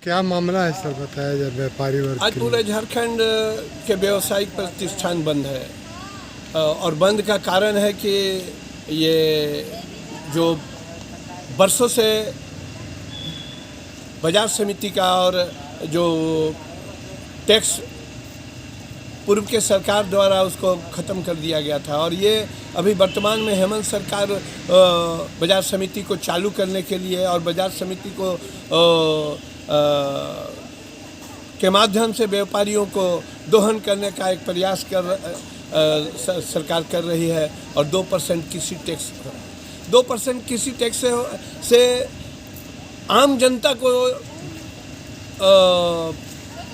क्या मामला है सर, बताया जाए व्यापारी वर्ग आज के पूरे लिए। झारखंड के व्यावसायिक प्रतिष्ठान बंद है और बंद का कारण है कि ये जो बरसों से बाजार समिति का और जो टैक्स पूर्व के सरकार द्वारा उसको ख़त्म कर दिया गया था और ये अभी वर्तमान में हेमंत सरकार बाजार समिति को चालू करने के लिए और बाजार समिति को के माध्यम से व्यापारियों को दोहन करने का एक प्रयास सरकार कर रही है और 2% कृषि टैक्स 2% कृषि टैक्स से आम जनता को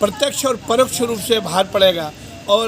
प्रत्यक्ष और परोक्ष रूप से भार पड़ेगा और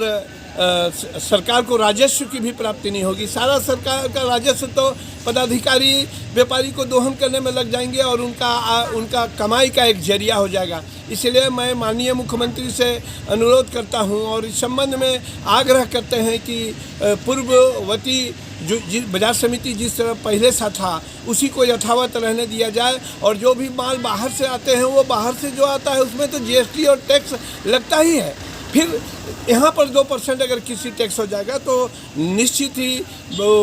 सरकार को राजस्व की भी प्राप्ति नहीं होगी। सारा सरकार का राजस्व तो पदाधिकारी व्यापारी को दोहन करने में लग जाएंगे और उनका कमाई का एक जरिया हो जाएगा। इसलिए मैं माननीय मुख्यमंत्री से अनुरोध करता हूं और इस संबंध में आग्रह करते हैं कि पूर्ववती जो बाजार समिति जिस तरह पहले सा था उसी को यथावत रहने दिया जाए और जो भी माल बाहर से आते हैं वो बाहर से जो आता है उसमें तो जीएसटी और टैक्स लगता ही है। फिर यहाँ पर 2% अगर किसी टैक्स हो जाएगा तो निश्चित ही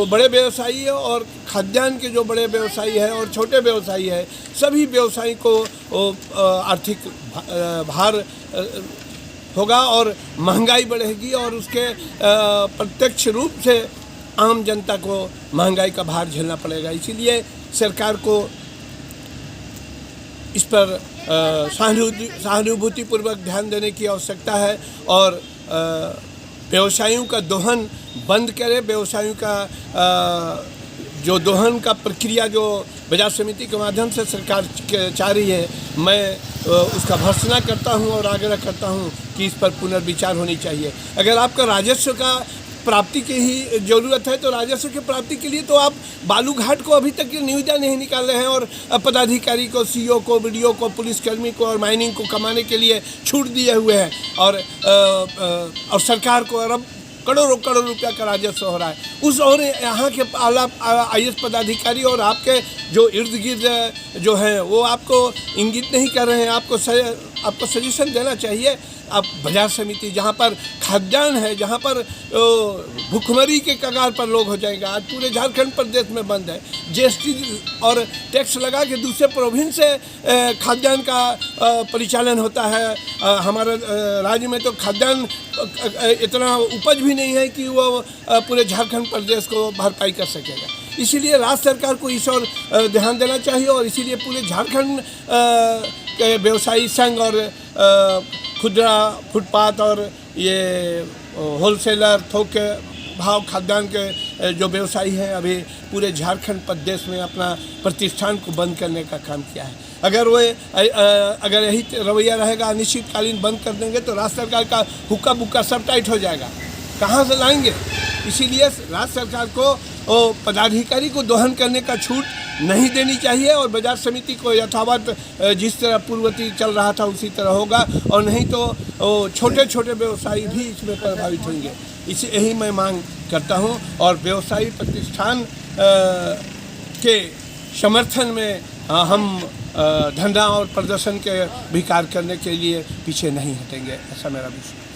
बड़े व्यवसायी और खाद्यान्न के जो बड़े व्यवसायी हैं और छोटे व्यवसायी हैं सभी व्यवसायी को आर्थिक भार होगा और महंगाई बढ़ेगी और उसके प्रत्यक्ष रूप से आम जनता को महंगाई का भार झेलना पड़ेगा। इसीलिए सरकार को इस पर सहानुभूतिपूर्वक ध्यान देने की आवश्यकता है और व्यवसायियों का दोहन बंद करे। व्यवसायियों का जो दोहन का प्रक्रिया जो बाजार समिति के माध्यम से सरकार चाह रही है, मैं उसका भर्त्सना करता हूं और आग्रह करता हूं कि इस पर पुनर्विचार होनी चाहिए। अगर आपका राजस्व का प्राप्ति की ही ज़रूरत है तो राजस्व की प्राप्ति के लिए तो आप बालूघाट को अभी तक निविदा नहीं निकाले हैं और पदाधिकारी को, सीओ को, बीडीओ को, पुलिसकर्मी को और माइनिंग को कमाने के लिए छूट दिए हुए हैं और सरकार को अरब करोड़ों रुपया का राजस्व हो रहा है। उस और यहाँ के आला आईएएस पदाधिकारी और आपके जो इर्द गिर्द जो हैं वो आपको इंगित नहीं कर रहे हैं। आपको सजेशन देना चाहिए। अब बाजार समिति जहाँ पर खाद्यान्न है, जहाँ पर भुखमरी के कगार पर लोग हो जाएंगे। आज पूरे झारखंड प्रदेश में बंद है। जीएसटी और टैक्स लगा के दूसरे प्रोविंस से खाद्यान्न का परिचालन होता है। हमारे राज्य में तो खाद्यान्न इतना उपज भी नहीं है कि वो पूरे झारखंड प्रदेश को भरपाई कर सकेगा। इसीलिए राज्य सरकार को इस और ध्यान देना चाहिए और इसीलिए पूरे झारखंड के व्यवसायी संघ और खुदरा फुटपाथ और ये होलसेलर थोक भाव खाद्यान्न के जो व्यवसायी हैं अभी पूरे झारखंड प्रदेश में अपना प्रतिष्ठान को बंद करने का काम किया है। अगर यही रवैया रहेगा अनिश्चितकालीन बंद कर देंगे तो राज्य सरकार का हुक्का बुक्का सब टाइट हो जाएगा। कहाँ से लाएंगे? इसीलिए राज्य सरकार को पदाधिकारी को दोहन करने का छूट नहीं देनी चाहिए और बाजार समिति को यथावत जिस तरह पूर्ववती चल रहा था उसी तरह होगा और नहीं तो छोटे छोटे व्यवसायी भी इसमें प्रभावित होंगे। इसे यही मैं मांग करता हूं और व्यवसायी प्रतिष्ठान के समर्थन में हम धरना और प्रदर्शन के भी कार्य करने के लिए पीछे नहीं हटेंगे, ऐसा मेरा विश्वास।